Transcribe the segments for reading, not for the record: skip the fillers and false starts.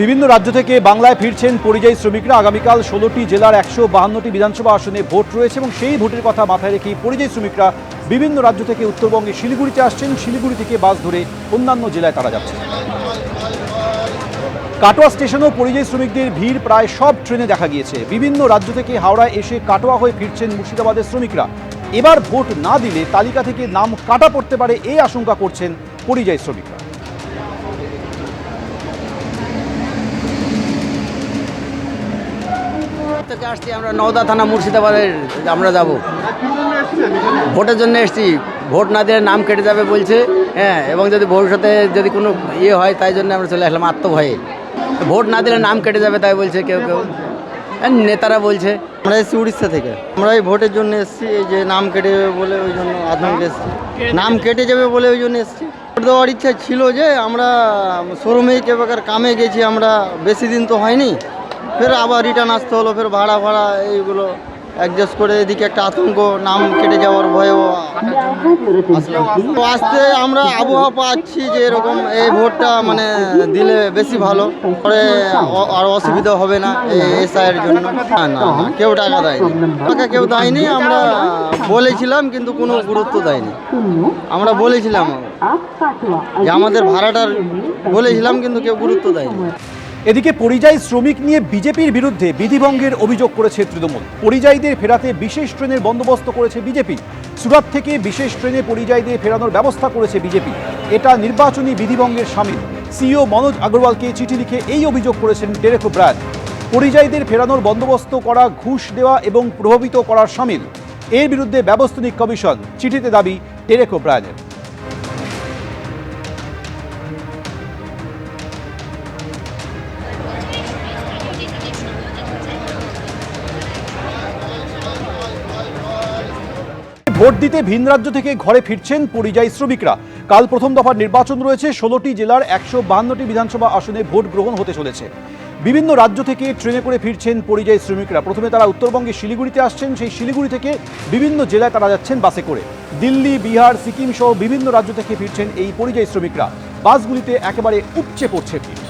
বিভিন্ন রাজ্য থেকে বাংলায় ফিরছেন পরিযায়ী শ্রমিকরা। আগামীকাল 16টি জেলার 152টি বিধানসভা আসনে ভোট রয়েছে এবং সেই ভোটের কথা মাথায় রেখেই পরিযায়ী শ্রমিকরা বিভিন্ন রাজ্য থেকে উত্তরবঙ্গে শিলিগুড়িতে আসছেন। শিলিগুড়ি থেকে বাস ধরে অন্যান্য জেলায় তারা যাচ্ছেন। কাটোয়া স্টেশনেও পরিযায়ী শ্রমিকদের ভিড় প্রায় সব ট্রেনে দেখা গিয়েছে। বিভিন্ন রাজ্য থেকে হাওড়ায় এসে কাটোয়া হয়ে ফিরছেন মুর্শিদাবাদের শ্রমিকরা। এবার ভোট না দিলে তালিকা থেকে নাম কাটা পড়তে পারে এই আশঙ্কা করছেন পরিযায়ী শ্রমিকরা। থেকে আসছি আমরা নওদা থানা মুর্শিদাবাদের, আমরা যাব ভোটের জন্য এসছি। ভোট না দিলে নাম কেটে যাবে বলছে, হ্যাঁ, এবং যদি ভবিষ্যতে যদি কোনো ইয়ে হয় তাই জন্য আমরা চলে আসলাম আত্মভয়ে। ভোট না দিলে নাম কেটে যাবে তাই বলছে কেউ কেউ, নেতারা বলছে। আমরা এসেছি উড়িষ্যা থেকে, আমরা এই ভোটের জন্য এসেছি। এই যে নাম কেটে যাবে বলে ওই জন্য আতঙ্কে এসেছি, নাম কেটে যাবে বলে ওই জন্য এসেছি। ভোট দেওয়ার ইচ্ছা ছিল যে আমরা শোরুমেই কেবাকার কামে গেছি, আমরা বেশি দিন তো হয়নি, ফের আবার রিটার্ন আসতে হলো, ফের ভাড়া এইগুলো অ্যাডজাস্ট করে এদিকে একটা আতঙ্ক, নাম কেটে যাওয়ার ভয়েও আসতে আমরা আবহাওয়া পাচ্ছি যে এরকম এই ভোটটা মানে দিলে বেশি ভালো, পরে আর অসুবিধা হবে না এই এসআইয়ের জন্য। না না কেউ টাকা দেয়নি, টাকা কেউ দেয়নি। আমরা বলেছিলাম কিন্তু কোনো গুরুত্ব দেয়নি। আমরা বলেছিলাম যে আমাদের ভাড়াটার বলেছিলাম কিন্তু কেউ গুরুত্ব দেয়নি। এদিকে পরিযায়ী শ্রমিক নিয়ে বিজেপির বিরুদ্ধে বিধিভঙ্গের অভিযোগ করেছে তৃণমূল। পরিযায়ীদের ফেরাতে বিশেষ ট্রেনের বন্দোবস্ত করেছে বিজেপি। সুরাত থেকে বিশেষ ট্রেনে পরিযায়ীদের ফেরানোর ব্যবস্থা করেছে বিজেপি। এটা নির্বাচনী বিধিভঙ্গের শামিল। সিইও মনোজ আগরওয়ালকে চিঠি লিখে এই অভিযোগ করেছেন ডেরেক ওব্রায়ান। পরিযায়ীদের ফেরানোর বন্দোবস্ত করা ঘুষ দেওয়া এবং প্রভাবিত করার শামিল। এর বিরুদ্ধে ব্যবস্থানিক কমিশন চিঠিতে দাবি ডেরেক ওব্রায়ানের। ভোট দিতে ভিন রাজ্য থেকে ঘরে ফিরছেন পরিযায়ী শ্রমিকরা। কাল প্রথম দফার নির্বাচন রয়েছে। 16টি জেলার 152টি বিধানসভা আসনে ভোট গ্রহণ হতে চলেছে। বিভিন্ন রাজ্য থেকে ট্রেনে করে ফিরছেন পরিযায়ী শ্রমিকরা। প্রথমে তারা উত্তরবঙ্গে শিলিগুড়িতে আসছেন, সেই শিলিগুড়ি থেকে বিভিন্ন জেলায় তারা যাচ্ছেন বাসে করে। দিল্লি, বিহার, সিকিম সহ বিভিন্ন রাজ্য থেকে ফিরছেন এই পরিযায়ী শ্রমিকরা। বাসগুলিতে একেবারে উপচে পড়ছে ভিড়।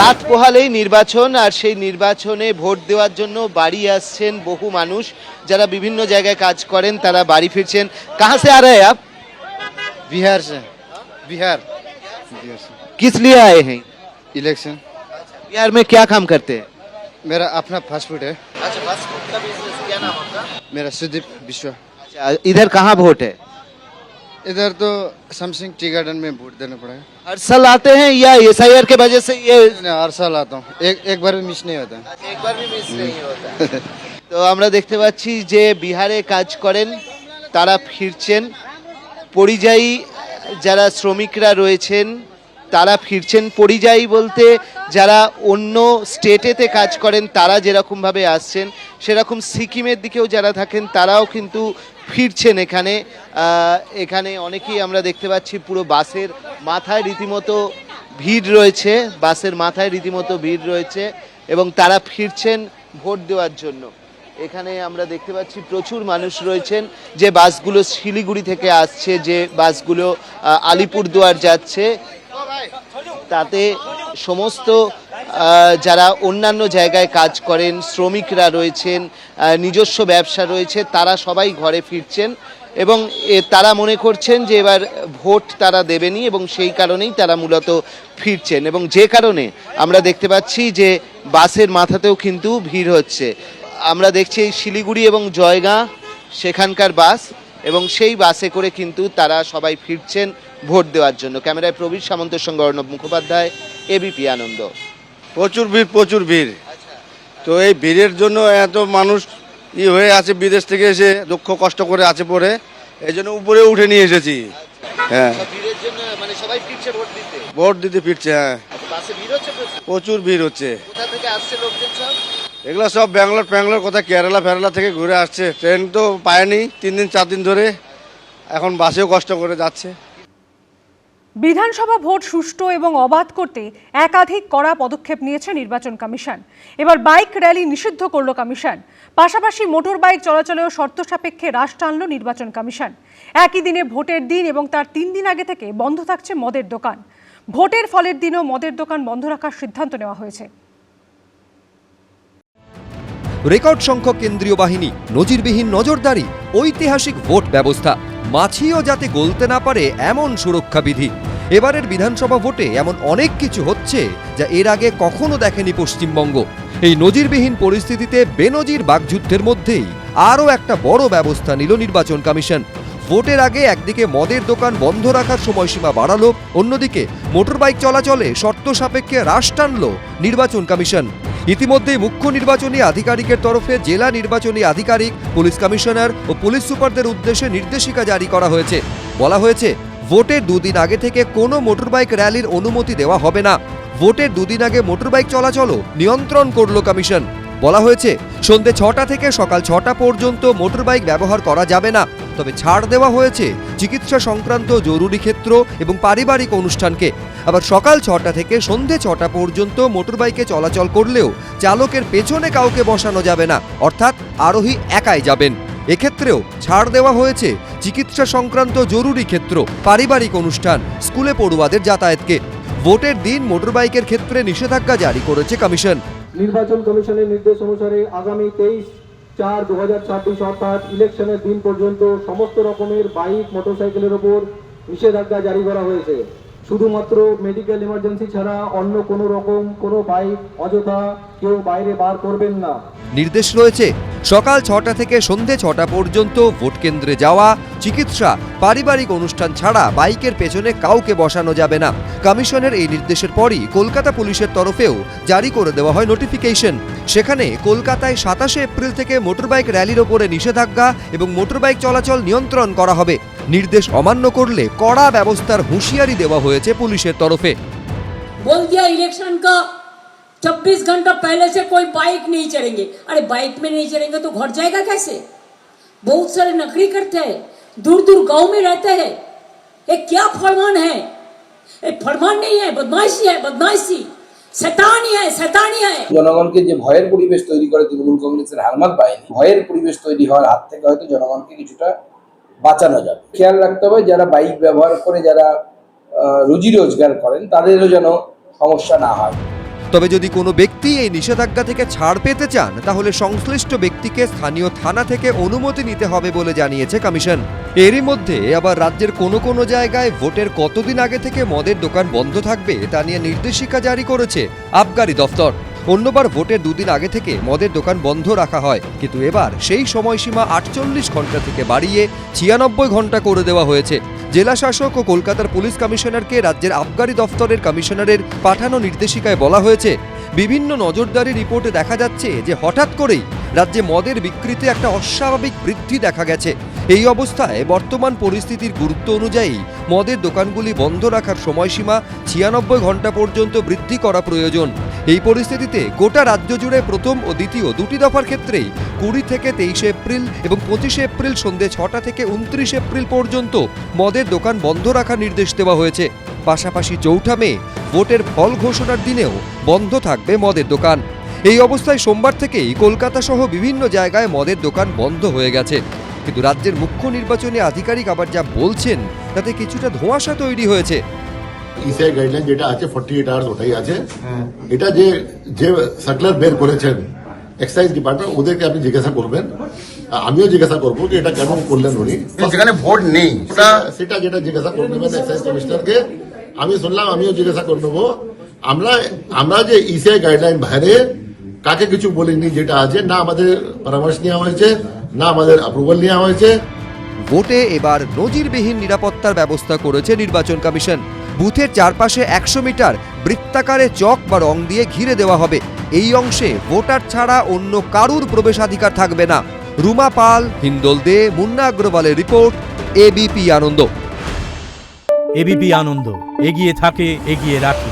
রাত পোহালেই নির্বাচন, আর সেই নির্বাচনে ভোট দেওয়ার জন্য বাড়ি আসছেন বহু মানুষ যারা বিভিন্ন জায়গায় কাজ করেন, তারা বাড়ি ফিরছেন। কাহা সে আ রহে আপ? बिहार से। बिहार किस लिए आए हैं? इलेक्शन। बिहार में क्या काम करते हैं? मेरा अपना फास्ट फूड है। अच्छा, फास्ट फूड का बिजनेस, क्या नाम आपका? मेरा सुदीप विश्व। अच्छा, इधर कहाँ वोट है? इधर तो समसिंग टी गार्डन में वोट देना पड़ेगा। हर साल आते हैं या एसआईआर के वजह से ये? मैं हर साल आता हूँ, एक बार भी मिस नहीं होता। एक बार भी मिस नहीं होता। তো আমরা দেখতে পাচ্ছি যে বিহারে কাজ করেন তারা ফিরছেন, পরিযায়ী যারা শ্রমিকরা রয়েছেন তারা ফিরছেন। পরিযায়ী বলতে যারা অন্য স্টেটেতে কাজ করেন তারা যেরকমভাবে আসছেন, সেরকম সিকিমের দিকেও যারা থাকেন তারাও কিন্তু ফিরছেন এখানে। এখানে অনেকেই আমরা দেখতে পাচ্ছি পুরো বাসের মাথায় রীতিমতো ভিড় রয়েছে, বাসের মাথায় রীতিমতো ভিড় রয়েছে এবং তারা ফিরছেন ভোট দেওয়ার জন্য। এখানে আমরা দেখতে পাচ্ছি প্রচুর মানুষ রয়েছেন। যে বাসগুলো শিলিগুড়ি থেকে আসছে, যে বাসগুলো আলিপুরদুয়ার যাচ্ছে, তাতে সমস্ত যারা অন্যান্য জায়গায় কাজ করেন, শ্রমিকরা রয়েছেন, নিজস্ব ব্যবসা রয়েছে, তারা সবাই ঘরে ফিরছেন এবং তারা মনে করছেন যে এবার ভোট তারা দেবেনি এবং সেই কারণেই তারা মূলত ফিরছেন। এবং যে কারণে আমরা দেখতে পাচ্ছি যে বাসের মাথাতেও কিন্তু ভিড় হচ্ছে। আমরা দেখছি এই শিলিগুড়ি এবং জয়গাঁ সেখানকার বাস, এবং সেই বাসে করে কিন্তু তারা সবাই ফিরছেন ভোট দেওয়ার জন্য। ক্যামেরায় প্রবীর সামন্তের সঙ্গে অর্ণব মুখোপাধ্যায়, এবিপি আনন্দ। প্রচুর ভিড়, প্রচুর ভিড়। তো এই ভিড়ের জন্য এত মানুষ হয়ে আছে, বিদেশ থেকে এসে দুঃখ কষ্ট করে আছে পরে, এই জন্য উপরে উঠে নিয়ে এসেছি। হ্যাঁ, ভিড়ের জন্য মানে সবাই ফিরছে ভোট দিতে। ভোট দিতে ফিরছে, হ্যাঁ। বাসে ভিড় হচ্ছে, প্রচুর ভিড় হচ্ছে। কোথা থেকে আসছে লোকজন সব? এগুলো সব ব্যাঙ্গালোর কোথায় কেরালা ফেরালা থেকে ঘুরে আসছে। ট্রেন তো পায়নি 3 দিন 4 দিন ধরে, এখন বাসেও কষ্ট করে যাচ্ছে। বিধানসভা ভোট সুষ্ঠু এবং অবাধ করতে একাধিক কড়া পদক্ষেপ নিয়েছে নির্বাচন কমিশন। এবার বাইক র্যালি নিষিদ্ধ করল কমিশন। পাশাপাশি মোটর বাইক চলাচলেও শর্ত সাপেক্ষে হ্রাস টানল নির্বাচন কমিশন। একই দিনে ভোটের দিন এবং তার 3 দিন আগে থেকে বন্ধ থাকছে মদের দোকান। ভোটের ফলের দিনও মদের দোকান বন্ধ রাখার সিদ্ধান্ত নেওয়া হয়েছে। রেকর্ড সংখ্যক কেন্দ্রীয় বাহিনী, নজিরবিহীন নজরদারি, ঐতিহাসিক ভোট ব্যবস্থা, মাছিও যাতে গলতে না পারে এমন সুরক্ষা বিধি। এবারের বিধানসভা ভোটে এমন অনেক কিছু হচ্ছে যা এর আগে কখনো দেখেনি পশ্চিমবঙ্গ। এই নজিরবিহীন পরিস্থিতিতে বেনজির বাকযুদ্ধের মধ্যেই আরও একটা বড় ব্যবস্থা নিল নির্বাচন কমিশন। ভোটের আগে একদিকে মদের দোকান বন্ধ রাখার সময়সীমা বাড়ালো, অন্যদিকে মোটরবাইক চলাচলে শর্ত সাপেক্ষে হ্রাস টানল নির্বাচন কমিশন। ইতিমধ্যে মুখ্য নির্বাচনী আধিকারিকের তরফে জেলা নির্বাচনী আধিকারিক, পুলিশ কমিশনার ও পুলিশ সুপারদের উদ্দেশ্যে নির্দেশিকা জারি করা হয়েছে। বলা হয়েছে, ভোটের 2 দিন আগে থেকে কোনো মোটরবাইক র্যালির অনুমতি দেওয়া হবে না। ভোটের 2 দিন আগে মোটরবাইক চলাচলও নিয়ন্ত্রণ করল কমিশন। বলা হয়েছে, সন্ধ্যে 6টা থেকে সকাল 6টা পর্যন্ত মোটরবাইক ব্যবহার করা যাবে না। তবে ছাড় দেওয়া হয়েছে চিকিৎসা সংক্রান্ত জরুরি ক্ষেত্র এবং পারিবারিক অনুষ্ঠানকে। আবার সকাল 6টা থেকে সন্ধ্যে 6টা পর্যন্ত মোটরবাইকে চলাচল করলেও চালকের পেছনে কাউকে বসানো যাবে না, অর্থাৎ আরোহী একাই যাবেন। এক্ষেত্রেও ছাড় দেওয়া হয়েছে চিকিৎসা সংক্রান্ত জরুরি ক্ষেত্র, পারিবারিক অনুষ্ঠান, স্কুলে পড়ুয়াদের যাতায়াতকে। ভোটের দিন মোটরবাইকের ক্ষেত্রে নিষেধাজ্ঞা জারি করেছে কমিশন। নির্বাচন কমিশনের নির্দেশ অনুসারে আগামী 23/4/2026 অর্থাৎ ইলেকশনের দিন পর্যন্ত সমস্ত রকমের বাইক, মোটরসাইকেলের ওপর নিষেধাজ্ঞা জারি করা হয়েছে। শুধুমাত্র মেডিকেল ইমার্জেন্সি ছাড়া অন্য কোনো রকম কোনো বাইক অযথা কেউ বাইরে বার করবেন না। নির্দেশ রয়েছে, সকাল 6টা থেকে সন্ধ্যে 6টা পর্যন্ত ভোট কেন্দ্রে যাওয়া, চিকিৎসা, পারিবারিক অনুষ্ঠান ছাড়া বাইকের পেছনে কাউকে বসানো যাবে না। কমিশনের এই নির্দেশের পরই কলকাতা পুলিশের তরফেও জারি করে দেওয়া হয় নোটিফিকেশন। সেখানে কলকাতায় 27শে এপ্রিল থেকে মোটরবাইক র্যালির ওপরে নিষেধাজ্ঞা এবং মোটরবাইক চলাচল নিয়ন্ত্রণ করা হবে। নির্দেশ অমান্য করলে কড়া ব্যবস্থার হুঁশিয়ারি দেওয়া হয়েছে পুলিশের তরফে। बोल दिया इलेक्शन का 24 घंटा पहले से कोई बाइक नहीं चढ़ेंगे। अरे बाइक में नहीं चढ़ेंगे तो घर जाएगा कैसे? बहुत सारे नौकरी करते हैं, दूर दूर गांव में रहते हैं। ये क्या फरमान है? ये फरमान नहीं है, बदमाशी है, बदमाशी, शैतानी है, शैतानी है। জনগণকে যে ভয়ের পরিবেশ তৈরি করে তৃণমূল কংগ্রেসের হারমাত বাহিনী, ভয়ের পরিবেশ তৈরি হওয়ার হাত থেকে হয়তো জনগণকে কিছুটা বাঁচানো যাবে। খেয়াল রাখতে হবে, যারা বাইক ব্যবহার করে যারা রুজি রোজগার করেন তাদেরও যেন সমস্যা না হয়। তবে যদি কোনো ব্যক্তি এই নিষেধাজ্ঞা থেকে ছাড় পেতে চান, তাহলে সংশ্লিষ্ট ব্যক্তিকে স্থানীয় থানা থেকে অনুমতি নিতে হবে বলে জানিয়েছে কমিশন। এরই মধ্যে আবার রাজ্যের কোনো কোনো জায়গায় ভোটের কতদিন আগে থেকে মদের দোকান বন্ধ থাকবে তা নিয়ে নির্দেশিকা জারি করেছে আবগারি দফতর। অন্যবার ভোটের 2 দিন আগে থেকে মদের দোকান বন্ধ রাখা হয়, কিন্তু এবার সেই সময়সীমা 48 ঘন্টা থেকে বাড়িয়ে 96 ঘন্টা করে দেওয়া হয়েছে। জেলা শাসক ও কলকাতার পুলিশ কমিশনারকে রাজ্যের আবগারি দফতরের কমিশনারের পাঠানো নির্দেশিকায় বলা হয়েছে, বিভিন্ন নজরদারি রিপোর্টে দেখা যাচ্ছে যে হঠাৎ করেই রাজ্যে মদের বিক্রিতে একটা অস্বাভাবিক বৃদ্ধি দেখা গেছে। এই অবস্থায় বর্তমান পরিস্থিতির গুরুত্ব অনুযায়ী মদের দোকানগুলি বন্ধ রাখার সময়সীমা 96 ঘন্টা পর্যন্ত বৃদ্ধি করা প্রয়োজন। এই পরিস্থিতিতে গোটা রাজ্য জুড়ে প্রথম ও দ্বিতীয় 2টি দফার ক্ষেত্রেই 20 থেকে 23 এপ্রিল এবং 25 এপ্রিল সন্ধ্যে 6টা থেকে 29 এপ্রিল পর্যন্ত মদের দোকান বন্ধ রাখার নির্দেশ দেওয়া হয়েছে। পাশাপাশি 4 মে ভোটের ফল ঘোষণার দিনেও বন্ধ থাকবে মদের দোকান। এই অবস্থায় সোমবার থেকেই কলকাতা সহ বিভিন্ন জায়গায় মদের দোকান বন্ধ হয়ে গেছে। কিন্তু রাজ্যের মুখ্য নির্বাচনী আধিকারিক আবার যা বলছেন তাতে কিছুটা ধোঁয়াশা তৈরি হয়েছে। ইসিআই গাইডলাইন যেটা আছে 48 আওয়ার্স ওটাই আছে। এটা যে যে সার্কুলার বের করেছেন এক্সাইজ ডিপার্টমেন্ট, ওদেরকে আপনি জিজ্ঞাসা করবেন, আমিও জিজ্ঞাসা করবো যে এটা কেন করলেন উনি, যেখানে ভোট নেই সেটা যেটা জিজ্ঞাসা করে নেবেন এক্সাইজ কমিশনারকে। আমি শুনলাম, আমিও জিজ্ঞাসা করে নেবো। আমরা যে ইসিআই গাইডলাইন বাইরে কাকে কিছু বলিনি, যেটা আছে না আমাদের পরামর্শ নেওয়া হয়েছে না আমাদের অ্যাপ্রুভাল নেওয়া হয়েছে। ভোটে এবার নজিরবিহীন নিরাপত্তার ব্যবস্থা করেছে নির্বাচন কমিশন। বুথের চারপাশে 100 মিটার বৃত্তাকারে চক বা রং দিয়ে ঘিরে দেওয়া হবে। এই অংশে ভোটার ছাড়া অন্য কারুর প্রবেশাধিকার থাকবে না। রুমা পাল, হিন্দোল দে, মুন্না আগ্রওয়ালের রিপোর্ট, এবিপি আনন্দ। এবিপি আনন্দ, এগিয়ে থাকে, এগিয়ে রাখে।